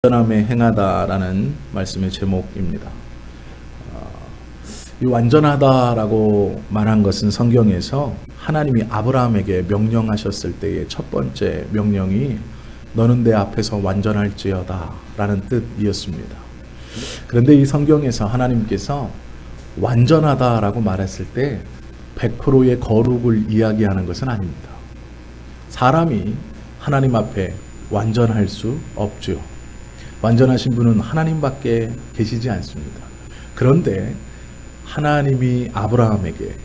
완전함에 행하다라는 말씀의 제목입니다. 이 완전하다라고 말한 것은 성경에서 하나님이 아브라함에게 명령하셨을 때의 첫 번째 명령이 너는 내 앞에서 완전할지어다 라는 뜻이었습니다. 그런데 이 성경에서 하나님께서 완전하다라고 말했을 때 100%의 거룩을 이야기하는 것은 아닙니다. 사람이 하나님 앞에 완전할 수 없죠. 완전하신 분은 하나님밖에 계시지 않습니다. 그런데 하나님이 아브라함에게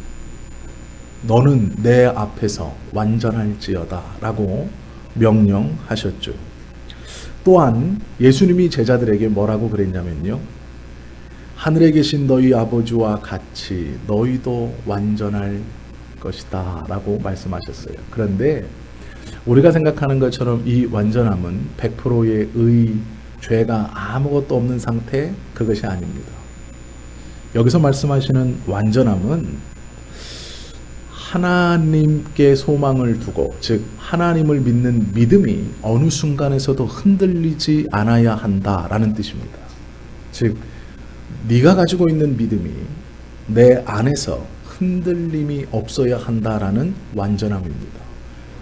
너는 내 앞에서 완전할지어다 라고 명령하셨죠. 또한 예수님이 제자들에게 뭐라고 그랬냐면요, 하늘에 계신 너희 아버지와 같이 너희도 완전할 것이다 라고 말씀하셨어요. 그런데 우리가 생각하는 것처럼 이 완전함은 100%의 죄가 아무것도 없는 상태, 그것이 아닙니다. 여기서 말씀하시는 완전함은 하나님께 소망을 두고, 즉 하나님을 믿는 믿음이 어느 순간에서도 흔들리지 않아야 한다라는 뜻입니다. 즉 네가 가지고 있는 믿음이 내 안에서 흔들림이 없어야 한다라는 완전함입니다.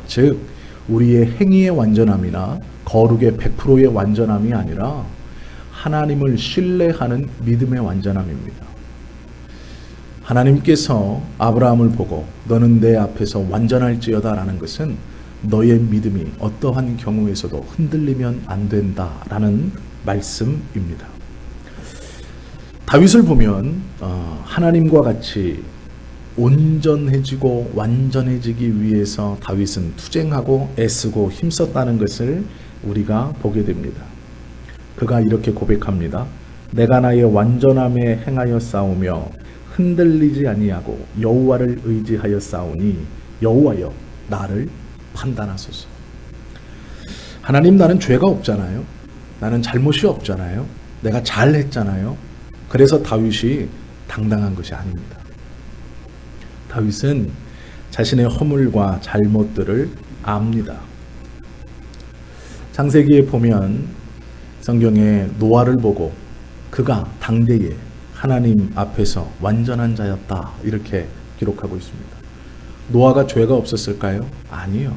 즉 우리의 행위의 완전함이나 거룩의 100%의 완전함이 아니라 하나님을 신뢰하는 믿음의 완전함입니다. 하나님께서 아브라함을 보고 너는 내 앞에서 완전할지어다 라는 것은 너의 믿음이 어떠한 경우에서도 흔들리면 안 된다라는 말씀입니다. 다윗을 보면 하나님과 같이 온전해지고 완전해지기 위해서 다윗은 투쟁하고 애쓰고 힘썼다는 것을 우리가 보게 됩니다. 그가 이렇게 고백합니다. 내가 나의 완전함에 행하여 싸우며 흔들리지 아니하고 여호와를 의지하여 싸우니 여호와여 나를 판단하소서. 하나님, 나는 죄가 없잖아요. 나는 잘못이 없잖아요. 내가 잘했잖아요. 그래서 다윗이 당당한 것이 아닙니다. 다윗은 자신의 허물과 잘못들을 압니다. 창세기에 보면 성경에 노아를 보고 그가 당대에 하나님 앞에서 완전한 자였다 이렇게 기록하고 있습니다. 노아가 죄가 없었을까요? 아니요.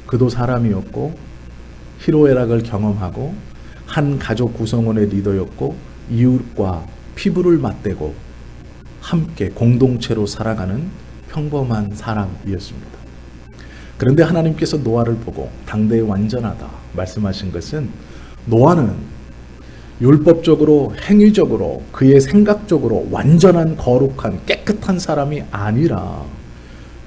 그도 사람이었고 희로애락을 경험하고 한 가족 구성원의 리더였고 이웃과 피부를 맞대고 함께 공동체로 살아가는 평범한 사람이었습니다. 그런데 하나님께서 노아를 보고 당대에 완전하다 말씀하신 것은 노아는 율법적으로 행위적으로 그의 생각적으로 완전한 거룩한 깨끗한 사람이 아니라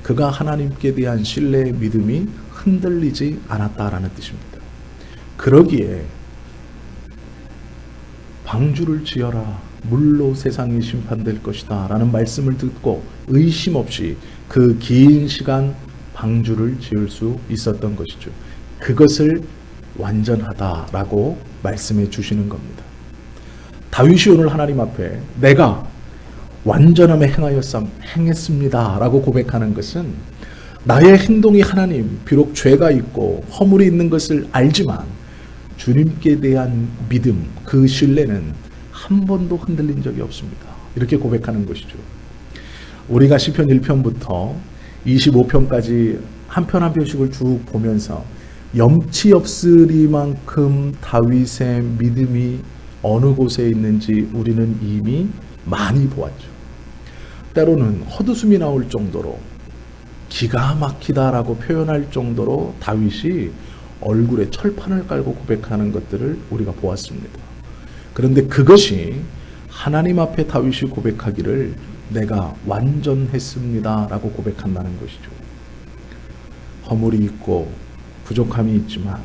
그가 하나님께 대한 신뢰의 믿음이 흔들리지 않았다라는 뜻입니다. 그러기에 방주를 지어라 물로 세상이 심판될 것이다 라는 말씀을 듣고 의심 없이 그 긴 시간 방주를 지을 수 있었던 것이죠. 그것을 완전하다라고 말씀해 주시는 겁니다. 다윗이 오늘 하나님 앞에 내가 완전함에 행했습니다 라고 고백하는 것은 나의 행동이 하나님 비록 죄가 있고 허물이 있는 것을 알지만 주님께 대한 믿음, 그 신뢰는 한 번도 흔들린 적이 없습니다. 이렇게 고백하는 것이죠. 우리가 시편 1편부터 25편까지 한 편 한 편씩을 쭉 보면서 염치 없으리만큼 다윗의 믿음이 어느 곳에 있는지 우리는 이미 많이 보았죠. 때로는 헛웃음이 나올 정도로 기가 막히다라고 표현할 정도로 다윗이 얼굴에 철판을 깔고 고백하는 것들을 우리가 보았습니다. 그런데 그것이 하나님 앞에 다윗이 고백하기를 내가 완전했습니다 라고 고백한다는 것이죠. 허물이 있고 부족함이 있지만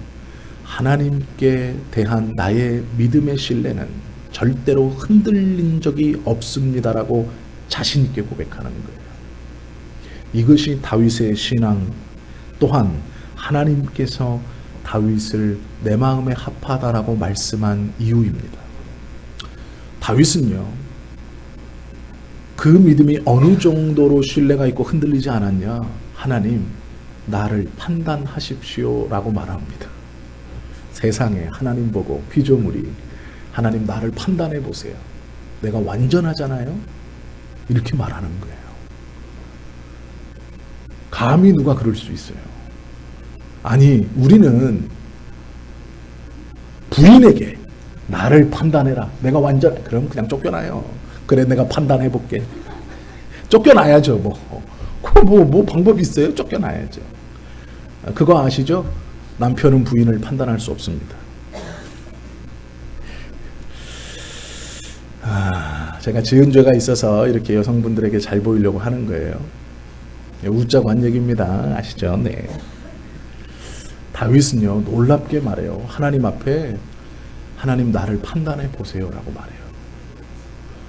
하나님께 대한 나의 믿음의 신뢰는 절대로 흔들린 적이 없습니다라고 자신 있게 고백하는 거예요. 이것이 다윗의 신앙, 또한 하나님께서 다윗을 내 마음에 합하다라고 말씀한 이유입니다. 다윗은요, 그 믿음이 어느 정도로 신뢰가 있고 흔들리지 않았냐? 하나님, 나를 판단하십시오 라고 말합니다. 세상에 하나님 보고 피조물이 하나님 나를 판단해 보세요. 내가 완전하잖아요. 이렇게 말하는 거예요. 감히 누가 그럴 수 있어요? 아니, 우리는 부인에게 나를 판단해라. 내가 완전해. 그럼 그냥 쫓겨나요. 그래, 내가 판단해 볼게. 쫓겨나야죠. 뭐 방법이 있어요? 쫓겨나야죠. 그거 아시죠? 남편은 부인을 판단할 수 없습니다. 제가 지은 죄가 있어서 이렇게 여성분들에게 잘 보이려고 하는 거예요. 웃자고 한 얘기입니다. 아시죠? 네. 다윗은요, 놀랍게 말해요. 하나님 앞에 하나님 나를 판단해 보세요라고 말해요.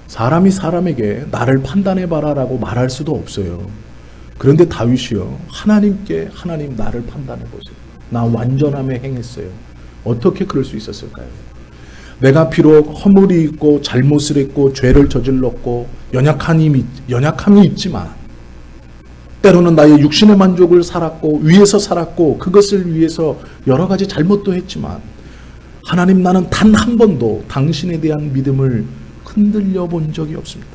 사람이 사람에게 나를 판단해 봐라라고 말할 수도 없어요. 그런데 다윗이요, 하나님께 하나님 나를 판단해 보세요. 나 완전함에 행했어요. 어떻게 그럴 수 있었을까요? 내가 비록 허물이 있고 잘못을 했고 죄를 저질렀고 연약함이 있지만 때로는 나의 육신의 만족을 살았고 위해서 살았고 그것을 위해서 여러 가지 잘못도 했지만 하나님, 나는 단 한 번도 당신에 대한 믿음을 흔들려 본 적이 없습니다.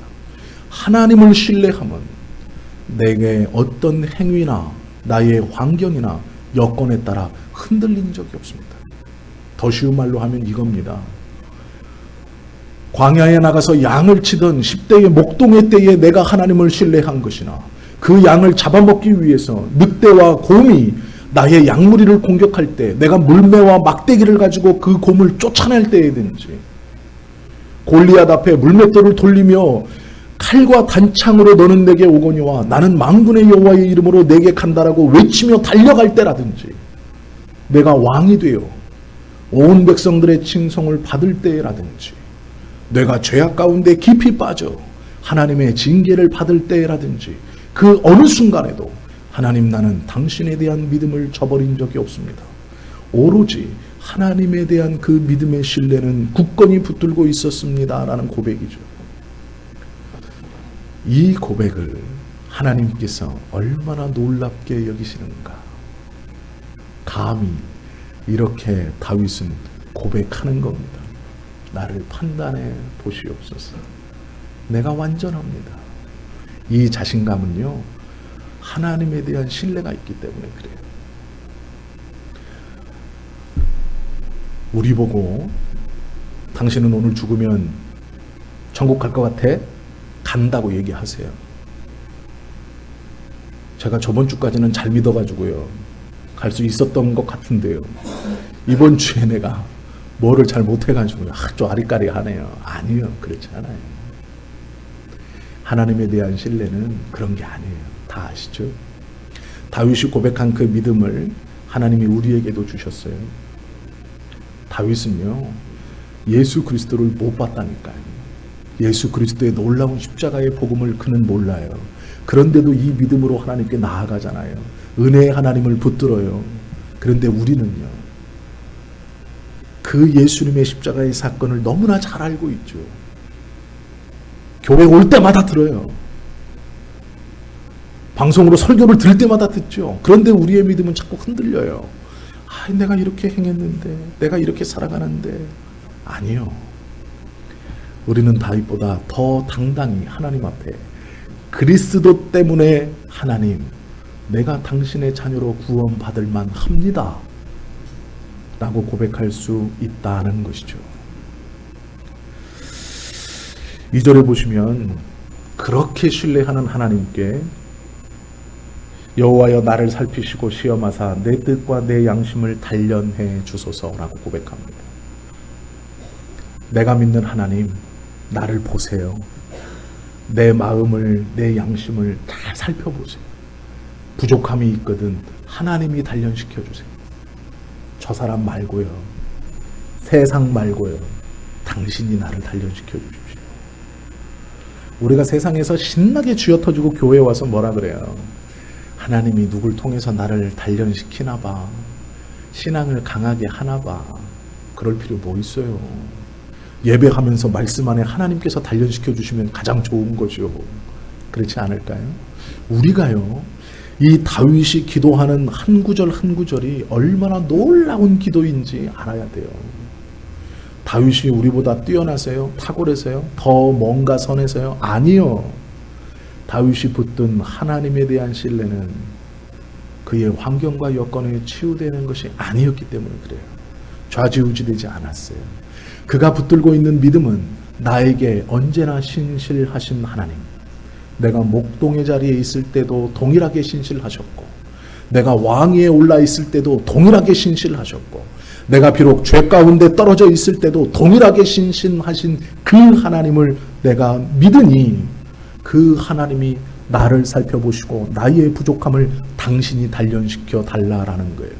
하나님을 신뢰하면 내게 어떤 행위나 나의 환경이나 여건에 따라 흔들린 적이 없습니다. 더 쉬운 말로 하면 이겁니다. 광야에 나가서 양을 치던 10대의 목동의 때에 내가 하나님을 신뢰한 것이나 그 양을 잡아먹기 위해서 늑대와 곰이 나의 양무리를 공격할 때 내가 물매와 막대기를 가지고 그 곰을 쫓아낼 때에든지 골리앗 앞에 물맷돌을 돌리며 칼과 단창으로 너는 내게 오거니와 나는 만군의 여호와의 이름으로 내게 간다라고 외치며 달려갈 때라든지 내가 왕이 되어 온 백성들의 칭송을 받을 때라든지 내가 죄악 가운데 깊이 빠져 하나님의 징계를 받을 때라든지 그 어느 순간에도 하나님, 나는 당신에 대한 믿음을 저버린 적이 없습니다. 오로지 하나님에 대한 그 믿음의 신뢰는 굳건히 붙들고 있었습니다 라는 고백이죠. 이 고백을 하나님께서 얼마나 놀랍게 여기시는가. 감히 이렇게 다윗은 고백하는 겁니다. 나를 판단해 보시옵소서. 내가 완전합니다. 이 자신감은요, 하나님에 대한 신뢰가 있기 때문에 그래요. 우리 보고 당신은 오늘 죽으면 천국 갈 것 같아? 간다고 얘기하세요. 제가 저번 주까지는 잘 믿어가지고요, 갈 수 있었던 것 같은데요, 이번 주에 내가 뭐를 잘 못해가지고요, 좀 아리까리하네요. 아니요, 그렇지 않아요. 하나님에 대한 신뢰는 그런 게 아니에요. 다 아시죠? 다윗이 고백한 그 믿음을 하나님이 우리에게도 주셨어요. 다윗은요, 예수 그리스도를 못 봤다니까요. 예수 그리스도의 놀라운 십자가의 복음을 그는 몰라요. 그런데도 이 믿음으로 하나님께 나아가잖아요. 은혜의 하나님을 붙들어요. 그런데 우리는요, 그 예수님의 십자가의 사건을 너무나 잘 알고 있죠. 교회 올 때마다 들어요. 방송으로 설교를 들을 때마다 듣죠. 그런데 우리의 믿음은 자꾸 흔들려요. 내가 이렇게 행했는데, 내가 이렇게 살아가는데. 아니요. 우리는 다윗보다 더 당당히 하나님 앞에 그리스도 때문에 하나님, 내가 당신의 자녀로 구원받을 만합니다 라고 고백할 수 있다는 것이죠. 2절에 보시면 그렇게 신뢰하는 하나님께 여호와여 나를 살피시고 시험하사 내 뜻과 내 양심을 단련해 주소서라고 고백합니다. 내가 믿는 하나님, 나를 보세요. 내 마음을, 내 양심을 다 살펴보세요. 부족함이 있거든 하나님이 단련시켜 주세요. 저 사람 말고요, 세상 말고요, 당신이 나를 단련시켜 주십시오. 우리가 세상에서 신나게 쥐어터지고 교회에 와서 뭐라 그래요? 하나님이 누굴 통해서 나를 단련시키나 봐. 신앙을 강하게 하나 봐. 그럴 필요 뭐 있어요? 예배하면서 말씀 안에 하나님께서 단련시켜 주시면 가장 좋은 거죠. 그렇지 않을까요? 우리가요, 이 다윗이 기도하는 한 구절 한 구절이 얼마나 놀라운 기도인지 알아야 돼요. 다윗이 우리보다 뛰어나세요? 탁월해서요? 더 뭔가 선해서요? 아니요. 다윗이 붙든 하나님에 대한 신뢰는 그의 환경과 여건에 치유되는 것이 아니었기 때문에 그래요. 좌지우지되지 않았어요. 그가 붙들고 있는 믿음은 나에게 언제나 신실하신 하나님, 내가 목동의 자리에 있을 때도 동일하게 신실하셨고, 내가 왕위에 올라 있을 때도 동일하게 신실하셨고, 내가 비록 죄 가운데 떨어져 있을 때도 동일하게 신실하신 그 하나님을 내가 믿으니 그 하나님이 나를 살펴보시고 나의 부족함을 당신이 단련시켜 달라라는 거예요.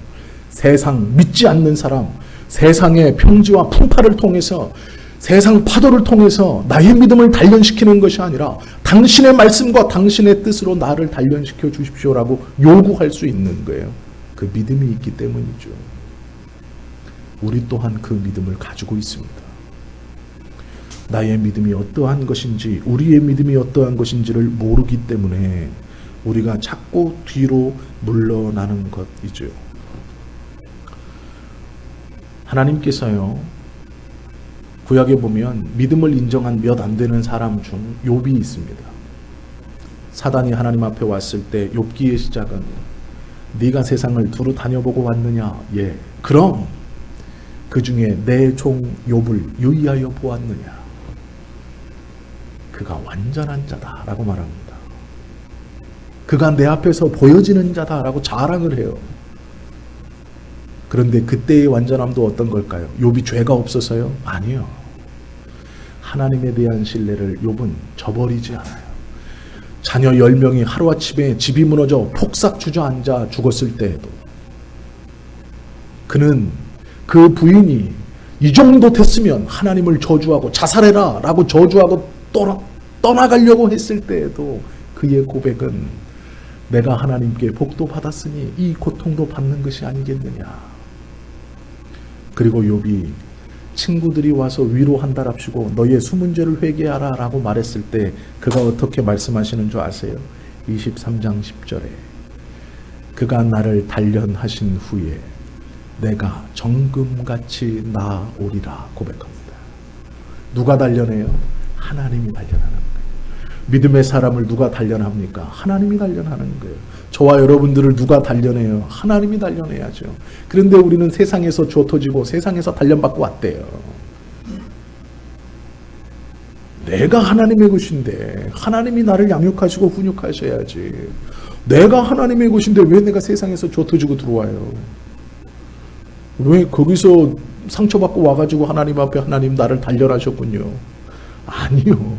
세상 믿지 않는 사람, 세상의 평지와 풍파를 통해서, 세상 파도를 통해서 나의 믿음을 단련시키는 것이 아니라 당신의 말씀과 당신의 뜻으로 나를 단련시켜 주십시오라고 요구할 수 있는 거예요. 그 믿음이 있기 때문이죠. 우리 또한 그 믿음을 가지고 있습니다. 나의 믿음이 어떠한 것인지, 우리의 믿음이 어떠한 것인지를 모르기 때문에 우리가 자꾸 뒤로 물러나는 것이죠. 하나님께서요, 구약에 보면 믿음을 인정한 몇 안 되는 사람 중 욥이 있습니다. 사단이 하나님 앞에 왔을 때 욥기의 시작은 네가 세상을 두루 다녀보고 왔느냐? 예. 그럼 그 중에 내 종 욥을 유의하여 보았느냐? 그가 완전한 자다라고 말합니다. 그가 내 앞에서 보여지는 자다라고 자랑을 해요. 그런데 그때의 완전함도 어떤 걸까요? 욥이 죄가 없어서요? 아니요. 하나님에 대한 신뢰를 욥은 저버리지 않아요. 자녀 10명이 하루아침에 집이 무너져 폭삭 주저앉아 죽었을 때에도 그는 그 부인이 이 정도 됐으면 하나님을 저주하고 자살해라 라고 저주하고 떠나가려고 했을 때에도 그의 고백은 내가 하나님께 복도 받았으니 이 고통도 받는 것이 아니겠느냐. 그리고 욥이 친구들이 와서 위로한다랍시고 너의 숨은 죄를 회개하라 라고 말했을 때 그가 어떻게 말씀하시는 줄 아세요? 23장 10절에 그가 나를 단련하신 후에 내가 정금같이 나오리라 고백합니다. 누가 단련해요? 하나님이 단련하는 거예요. 믿음의 사람을 누가 단련합니까? 하나님이 단련하는 거예요. 저와 여러분들을 누가 단련해요? 하나님이 단련해야죠. 그런데 우리는 세상에서 쥐어터지고 세상에서 단련받고 왔대요. 내가 하나님의 것인데 하나님이 나를 양육하시고 훈육하셔야지. 내가 하나님의 것인데 왜 내가 세상에서 쥐어터지고 들어와요? 왜 거기서 상처받고 와가지고 하나님 앞에 하나님 나를 단련하셨군요. 아니요.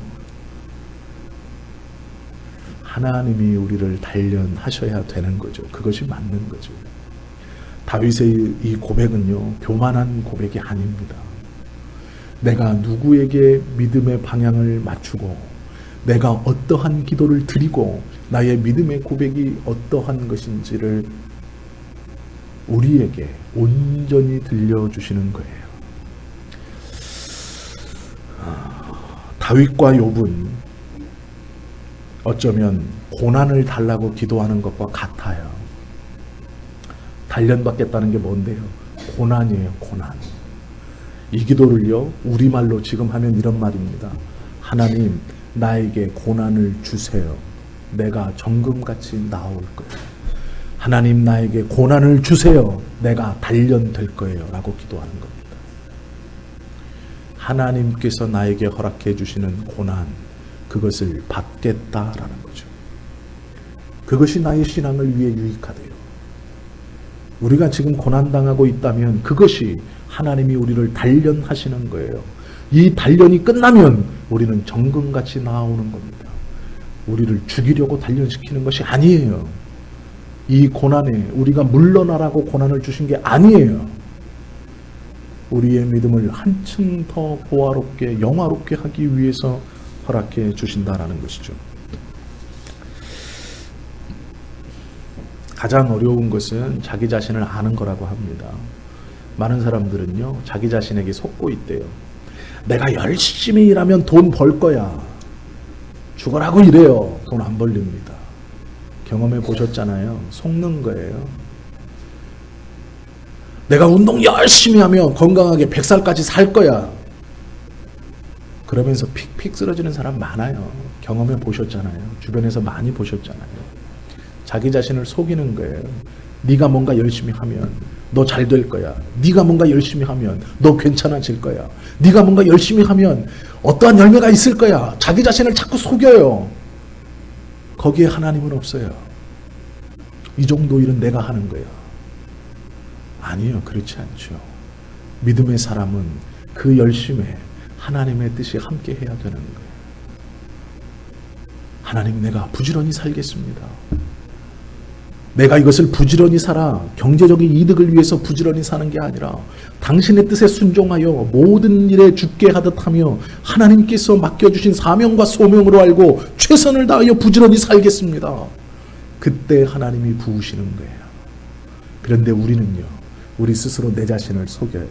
하나님이 우리를 단련하셔야 되는 거죠. 그것이 맞는 거죠. 다윗의 이 고백은요, 교만한 고백이 아닙니다. 내가 누구에게 믿음의 방향을 맞추고 내가 어떠한 기도를 드리고 나의 믿음의 고백이 어떠한 것인지를 우리에게 온전히 들려주시는 거예요. 다윗과 욥은 어쩌면 고난을 달라고 기도하는 것과 같아요. 단련받겠다는 게 뭔데요? 고난이에요, 고난. 이 기도를요, 우리말로 지금 하면 이런 말입니다. 하나님, 나에게 고난을 주세요. 내가 정금같이 나올 거예요. 하나님, 나에게 고난을 주세요. 내가 단련될 거예요. 라고 기도하는 겁니다. 하나님께서 나에게 허락해 주시는 고난, 그것을 받겠다라는 거죠. 그것이 나의 신앙을 위해 유익하대요. 우리가 지금 고난당하고 있다면 그것이 하나님이 우리를 단련하시는 거예요. 이 단련이 끝나면 우리는 정금같이 나오는 겁니다. 우리를 죽이려고 단련시키는 것이 아니에요. 이 고난에 우리가 물러나라고 고난을 주신 게 아니에요. 우리의 믿음을 한층 더 보화롭게 영화롭게 하기 위해서 허락해 주신다라는 것이죠. 가장 어려운 것은 자기 자신을 아는 거라고 합니다. 많은 사람들은요, 자기 자신에게 속고 있대요. 내가 열심히 일하면 돈 벌 거야. 죽어라고 이래요. 돈 안 벌립니다. 경험해 보셨잖아요. 속는 거예요. 내가 운동 열심히 하면 건강하게 100살까지 살 거야. 그러면서 픽픽 쓰러지는 사람 많아요. 경험해 보셨잖아요. 주변에서 많이 보셨잖아요. 자기 자신을 속이는 거예요. 네가 뭔가 열심히 하면 너 잘 될 거야. 네가 뭔가 열심히 하면 너 괜찮아질 거야. 네가 뭔가 열심히 하면 어떠한 열매가 있을 거야. 자기 자신을 자꾸 속여요. 거기에 하나님은 없어요. 이 정도 일은 내가 하는 거야. 아니요, 그렇지 않죠. 믿음의 사람은 그 열심에 하나님의 뜻이 함께 해야 되는 거예요. 하나님, 내가 부지런히 살겠습니다. 내가 이것을 부지런히 살아 경제적인 이득을 위해서 부지런히 사는 게 아니라 당신의 뜻에 순종하여 모든 일에 죽게 하듯 하며 하나님께서 맡겨주신 사명과 소명으로 알고 최선을 다하여 부지런히 살겠습니다. 그때 하나님이 부으시는 거예요. 그런데 우리는요, 우리 스스로 내 자신을 속여요.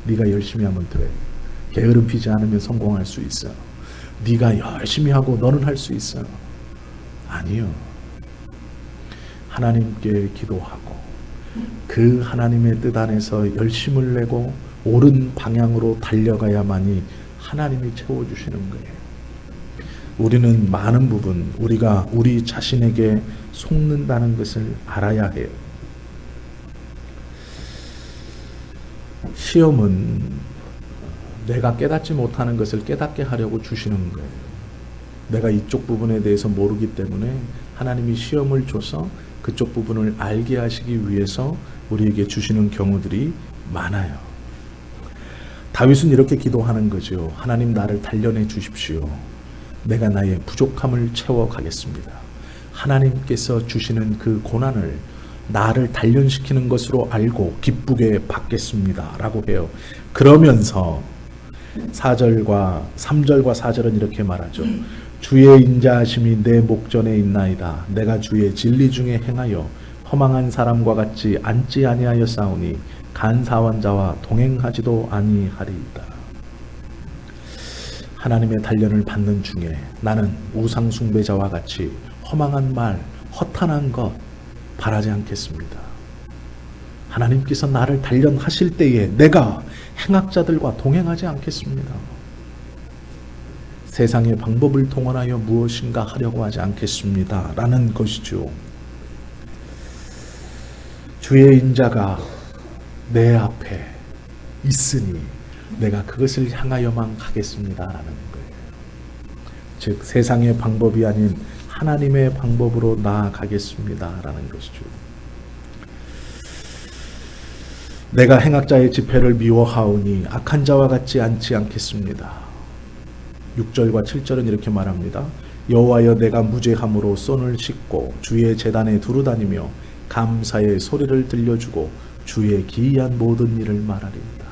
네가 열심히 하면 돼. 게으름 피지 않으면 성공할 수 있어. 네가 열심히 하고 너는 할 수 있어. 아니요. 하나님께 기도하고 그 하나님의 뜻 안에서 열심을 내고 옳은 방향으로 달려가야만이 하나님이 채워주시는 거예요. 우리는 많은 부분 우리가 우리 자신에게 속는다는 것을 알아야 해요. 시험은 내가 깨닫지 못하는 것을 깨닫게 하려고 주시는 거예요. 내가 이쪽 부분에 대해서 모르기 때문에 하나님이 시험을 줘서 그쪽 부분을 알게 하시기 위해서 우리에게 주시는 경우들이 많아요. 다윗은 이렇게 기도하는 거죠. 하나님, 나를 단련해 주십시오. 내가 나의 부족함을 채워가겠습니다. 하나님께서 주시는 그 고난을 나를 단련시키는 것으로 알고 기쁘게 받겠습니다 라고 해요. 그러면서 4절과 3절과 4절은 이렇게 말하죠. 주의 인자하심이 내 목전에 있나이다. 내가 주의 진리 중에 행하여 허망한 사람과 같이 앉지 아니하였사오니 간사한 자와 동행하지도 아니하리이다. 하나님의 단련을 받는 중에 나는 우상 숭배자와 같이 허망한 말, 허탄한 것 바라지 않겠습니다. 하나님께서 나를 단련하실 때에 내가 행악자들과 동행하지 않겠습니다. 세상의 방법을 동원하여 무엇인가 하려고 하지 않겠습니다 라는 것이죠. 주의 인자가 내 앞에 있으니 내가 그것을 향하여만 가겠습니다 라는 거예요. 즉 세상의 방법이 아닌 하나님의 방법으로 나아가겠습니다 라는 것이죠. 내가 행악자의 집회를 미워하오니 악한 자와 같지 않지 않겠습니다. 6절과 7절은 이렇게 말합니다. 여호와여, 내가 무죄함으로 손을 씻고 주의 제단에 두루다니며 감사의 소리를 들려주고 주의 기이한 모든 일을 말하리이다.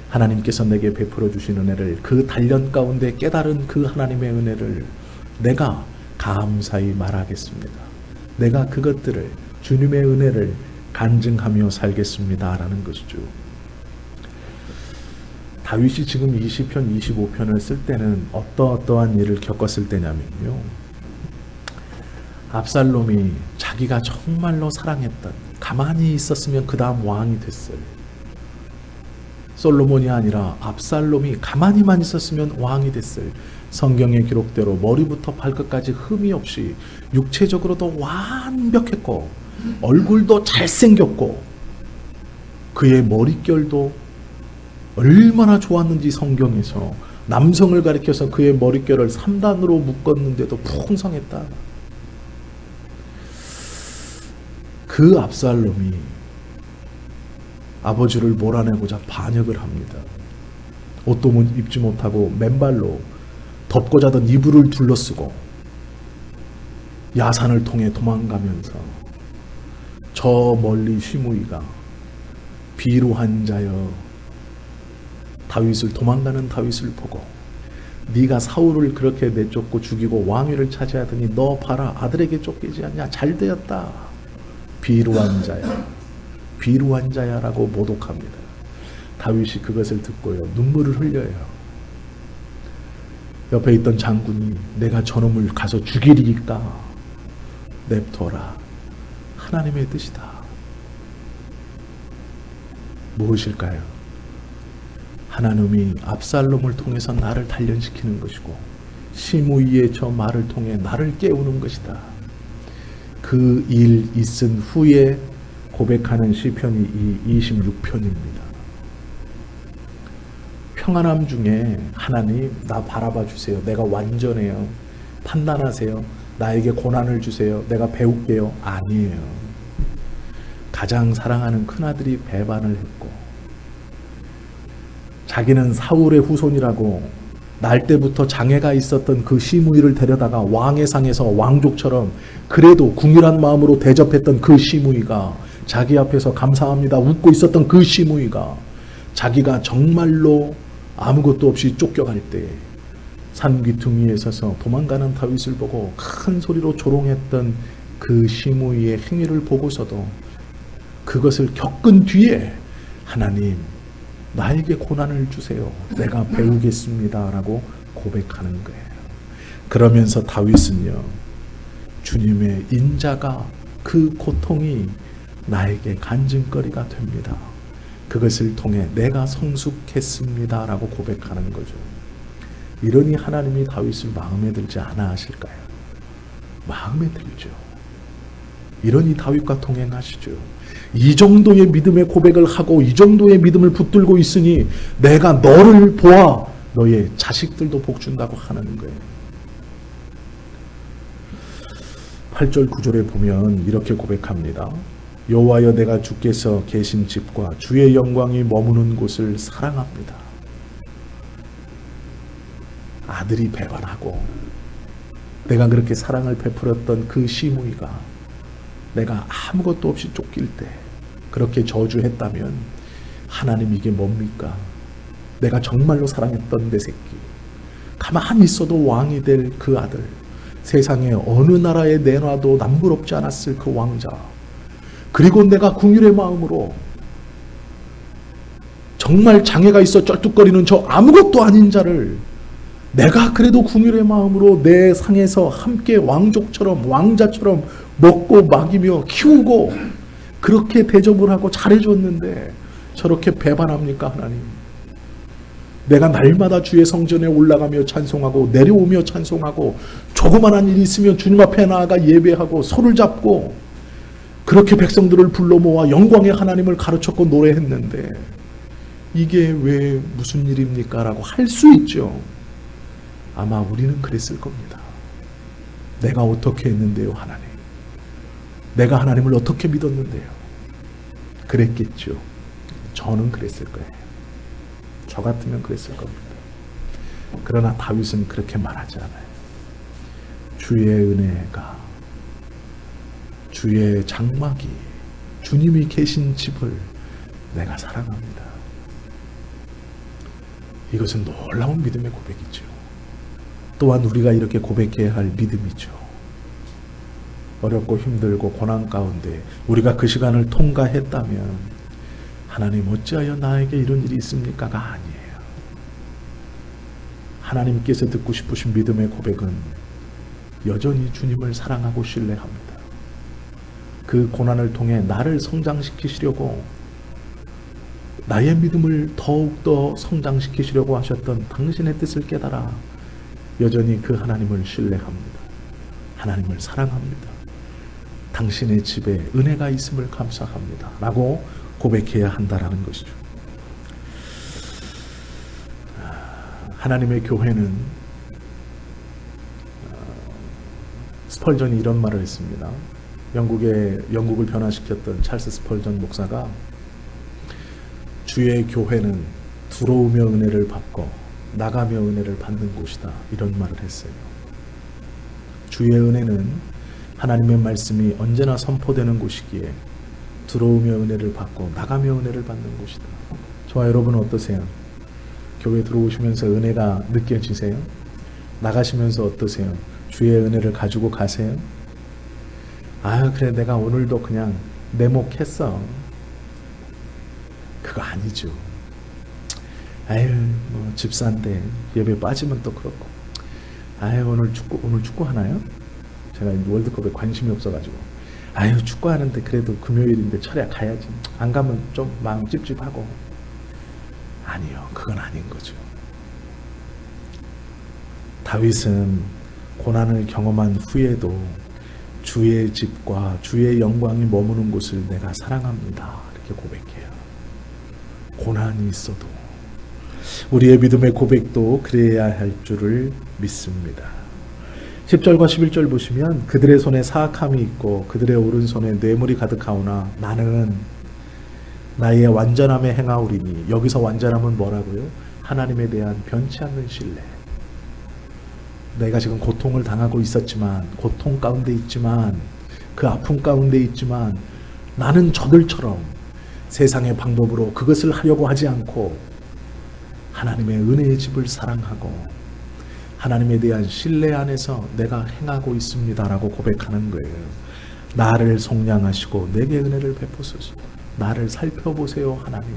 하나님께서 내게 베풀어 주신 은혜를, 그 단련 가운데 깨달은 그 하나님의 은혜를 내가 감사히 말하겠습니다. 내가 그것들을, 주님의 은혜를 간증하며 살겠습니다 라는 것이죠. 다윗이 지금 20편, 25편을 쓸 때는 어떠한 일을 겪었을 때냐면요, 압살롬이 자기가 정말로 사랑했던, 가만히 있었으면 그 다음 왕이 됐어요. 솔로몬이 아니라 압살롬이 가만히만 있었으면 왕이 됐어요. 성경의 기록대로 머리부터 발끝까지 흠이 없이 육체적으로도 완벽했고 얼굴도 잘생겼고 그의 머릿결도 얼마나 좋았는지 성경에서 남성을 가리켜서 그의 머릿결을 3단으로 묶었는데도 풍성했다. 그 압살롬이 아버지를 몰아내고자 반역을 합니다. 옷도 입지 못하고 맨발로 덮고 자던 이불을 둘러쓰고 야산을 통해 도망가면서 저 멀리 시므이가 비루한 자여, 다윗을, 도망가는 다윗을 보고 네가 사울을 그렇게 내쫓고 죽이고 왕위를 차지하더니 너 봐라, 아들에게 쫓기지 않냐, 잘 되었다. 비루한 자야, 비루한 자야 라고 모독합니다. 다윗이 그것을 듣고요, 눈물을 흘려요. 옆에 있던 장군이 내가 저놈을 가서 죽이리까, 냅둬라. 하나님의 뜻이다. 무엇일까요? 하나님이 압살롬을 통해서 나를 단련시키는 것이고 시므이의 저 말을 통해 나를 깨우는 것이다. 그 일 있은 후에 고백하는 시편이 이 26편입니다. 평안함 중에 하나님 나 바라봐 주세요. 내가 완전해요. 판단하세요. 나에게 고난을 주세요. 내가 배울게요. 아니에요. 가장 사랑하는 큰아들이 배반을 했고 자기는 사울의 후손이라고 날 때부터 장애가 있었던 그 시므이를 데려다가 왕의 상에서 왕족처럼 그래도 궁일한 마음으로 대접했던 그 시므이가 자기 앞에서 감사합니다 웃고 있었던 그 시므이가 자기가 정말로 아무것도 없이 쫓겨갈 때 산귀퉁이에 서서 도망가는 다윗을 보고 큰 소리로 조롱했던 그 시므이의 행위를 보고서도 그것을 겪은 뒤에 하나님 나에게 고난을 주세요. 내가 배우겠습니다. 라고 고백하는 거예요. 그러면서 다윗은요. 주님의 인자가 그 고통이 나에게 간증거리가 됩니다. 그것을 통해 내가 성숙했습니다. 라고 고백하는 거죠. 이러니 하나님이 다윗을 마음에 들지 않아 하실까요? 마음에 들죠. 이러니 다윗과 동행하시죠. 이 정도의 믿음의 고백을 하고 이 정도의 믿음을 붙들고 있으니 내가 너를 보아 너의 자식들도 복준다고 하는 거예요. 8절 9절에 보면 이렇게 고백합니다. 여호와여 내가 주께서 계신 집과 주의 영광이 머무는 곳을 사랑합니다. 아들이 배반하고 내가 그렇게 사랑을 베풀었던 그 시므이가 내가 아무것도 없이 쫓길 때 그렇게 저주했다면 하나님 이게 뭡니까? 내가 정말로 사랑했던 내 새끼 가만히 있어도 왕이 될 그 아들 세상에 어느 나라에 내놔도 남부럽지 않았을 그 왕자 그리고 내가 궁율의 마음으로 정말 장애가 있어 쩔뚝거리는 저 아무것도 아닌 자를 내가 그래도 궁율의 마음으로 내 상에서 함께 왕족처럼 왕자처럼 먹고 먹이며 키우고 그렇게 대접을 하고 잘해줬는데 저렇게 배반합니까 하나님? 내가 날마다 주의 성전에 올라가며 찬송하고 내려오며 찬송하고 조그만한 일이 있으면 주님 앞에 나아가 예배하고 손을 잡고 그렇게 백성들을 불러 모아 영광의 하나님을 가르쳤고 노래했는데 이게 왜 무슨 일입니까? 라고 할 수 있죠. 아마 우리는 그랬을 겁니다. 내가 어떻게 했는데요 하나님? 내가 하나님을 어떻게 믿었는데요? 그랬겠죠. 저는 그랬을 거예요. 저 같으면 그랬을 겁니다. 그러나 다윗은 그렇게 말하지 않아요. 주의 은혜가 주의 장막이 주님이 계신 집을 내가 사랑합니다. 이것은 놀라운 믿음의 고백이죠. 또한 우리가 이렇게 고백해야 할 믿음이죠. 어렵고 힘들고 고난 가운데 우리가 그 시간을 통과했다면 하나님 어찌하여 나에게 이런 일이 있습니까가 아니에요. 하나님께서 듣고 싶으신 믿음의 고백은 여전히 주님을 사랑하고 신뢰합니다. 그 고난을 통해 나를 성장시키시려고 나의 믿음을 더욱더 성장시키시려고 하셨던 당신의 뜻을 깨달아 여전히 그 하나님을 신뢰합니다. 하나님을 사랑합니다. 당신의 집에 은혜가 있음을 감사합니다. 라고 고백해야 한다라는 것이죠. 하나님의 교회는 스펄전이 이런 말을 했습니다. 영국을 변화시켰던 찰스 스펄전 목사가 주의 교회는 들어오며 은혜를 받고 나가며 은혜를 받는 곳이다. 이런 말을 했어요. 주의 은혜는 하나님의 말씀이 언제나 선포되는 곳이기에 들어오며 은혜를 받고 나가며 은혜를 받는 곳이다. 저와 여러분은 어떠세요? 교회 들어오시면서 은혜가 느껴지세요? 나가시면서 어떠세요? 주의 은혜를 가지고 가세요? 아 그래 내가 오늘도 그냥 내목했어. 그거 아니죠. 아유 뭐 집사인데 예배 빠지면 또 그렇고 아유 오늘 축구 하나요? 제가 월드컵에 관심이 없어가지고 아유 축구하는데 그래도 금요일인데 철야 가야지. 안 가면 좀 마음 찝찝하고. 아니요, 그건 아닌 거죠. 다윗은 고난을 경험한 후에도 주의 집과 주의 영광이 머무는 곳을 내가 사랑합니다. 이렇게 고백해요. 고난이 있어도 우리의 믿음의 고백도 그래야 할 줄을 믿습니다. 10절과 11절 보시면 그들의 손에 사악함이 있고 그들의 오른손에 뇌물이 가득하오나 나는 나의 완전함에 행하오리니. 여기서 완전함은 뭐라고요? 하나님에 대한 변치 않는 신뢰. 내가 지금 고통을 당하고 있었지만, 고통 가운데 있지만, 그 아픔 가운데 있지만 나는 저들처럼 세상의 방법으로 그것을 하려고 하지 않고 하나님의 은혜의 집을 사랑하고 하나님에 대한 신뢰 안에서 내가 행하고 있습니다라고 고백하는 거예요. 나를 속량하시고 내게 은혜를 베푸소서. 나를 살펴보세요 하나님.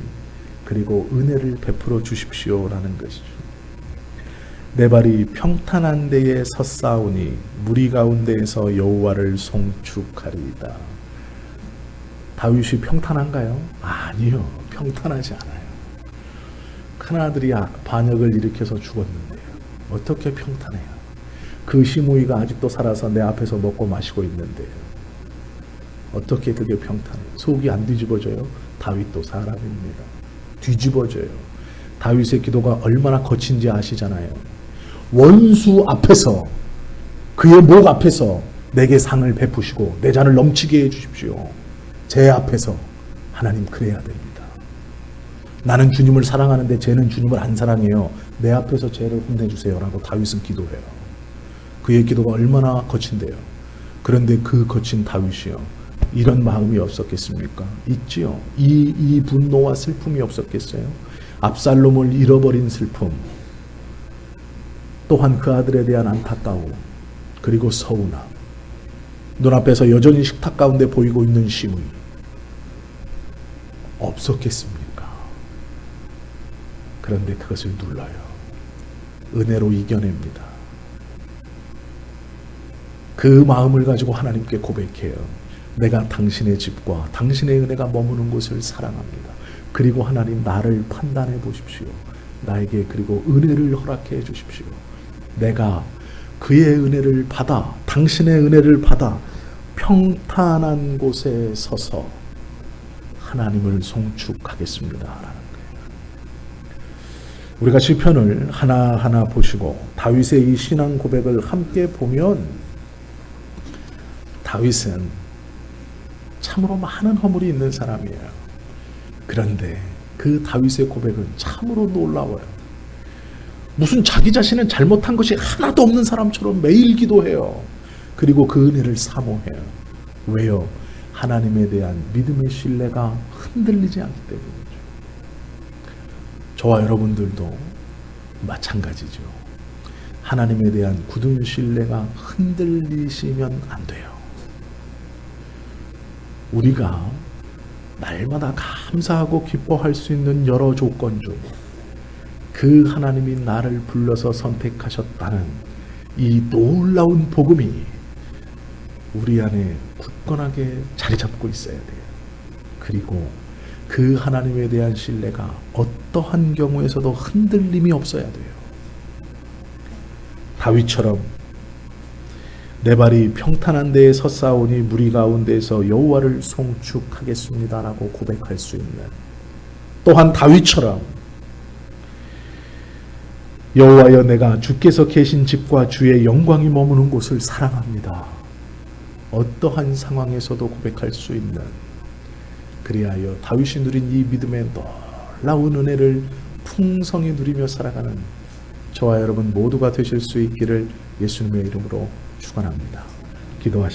그리고 은혜를 베풀어 주십시오라는 것이죠. 내 발이 평탄한 데에 섰사오니 무리 가운데에서 여호와를 송축하리이다. 다윗이 평탄한가요? 아니요, 평탄하지 않아요. 큰아들이 반역을 일으켜서 죽었는데요. 어떻게 평탄해요? 그 시므이가 아직도 살아서 내 앞에서 먹고 마시고 있는데요. 어떻게 그게 평탄해요? 속이 안 뒤집어져요? 다윗도 사람입니다. 뒤집어져요. 다윗의 기도가 얼마나 거친지 아시잖아요. 원수 앞에서, 그의 목 앞에서 내게 상을 베푸시고 내 잔을 넘치게 해주십시오. 제 앞에서. 하나님, 그래야 됩니다. 나는 주님을 사랑하는데 쟤는 주님을 안 사랑해요. 내 앞에서 쟤를 혼내주세요 라고 다윗은 기도해요. 그의 기도가 얼마나 거친데요. 그런데 그 거친 다윗이요, 이런 마음이 없었겠습니까? 있지요. 이 분노와 슬픔이 없었겠어요? 압살롬을 잃어버린 슬픔, 또한 그 아들에 대한 안타까움, 그리고 서운함, 눈앞에서 여전히 식탁 가운데 보이고 있는 시므이, 없었겠습니까? 그런데 그것을 눌러요. 은혜로 이겨냅니다. 그 마음을 가지고 하나님께 고백해요. 내가 당신의 집과 당신의 은혜가 머무는 곳을 사랑합니다. 그리고 하나님, 나를 판단해 보십시오. 나에게 그리고 은혜를 허락해 주십시오. 내가 그의 은혜를 받아, 당신의 은혜를 받아 평탄한 곳에 서서 하나님을 송축하겠습니다 라는 거예요. 우리가 시편을 하나하나 보시고 다윗의 이 신앙 고백을 함께 보면 다윗은 참으로 많은 허물이 있는 사람이에요. 그런데 그 다윗의 고백은 참으로 놀라워요. 무슨 자기 자신은 잘못한 것이 하나도 없는 사람처럼 매일 기도해요. 그리고 그 은혜를 사모해요. 왜요? 하나님에 대한 믿음의 신뢰가 흔들리지 않기 때문이죠. 저와 여러분들도 마찬가지죠. 하나님에 대한 굳은 신뢰가 흔들리시면 안 돼요. 우리가 날마다 감사하고 기뻐할 수 있는 여러 조건 중 그 하나님이 나를 불러서 선택하셨다는 이 놀라운 복음이 우리 안에 굳건하게 자리 잡고 있어야 돼요. 그리고 그 하나님에 대한 신뢰가 어떠한 경우에서도 흔들림이 없어야 돼요. 다윗처럼 내 발이 평탄한 데에 섰사오니 무리 가운데에서 여호와를 송축하겠습니다라고 고백할 수 있는, 또한 다윗처럼 여호와여, 내가 주께서 계신 집과 주의 영광이 머무는 곳을 사랑합니다. 어떠한 상황에서도 고백할 수 있는, 그리하여 다윗이 누린 이 믿음의 놀라운 은혜를 풍성히 누리며 살아가는 저와 여러분 모두가 되실 수 있기를 예수님의 이름으로 축원합니다. 기도하시겠습니다.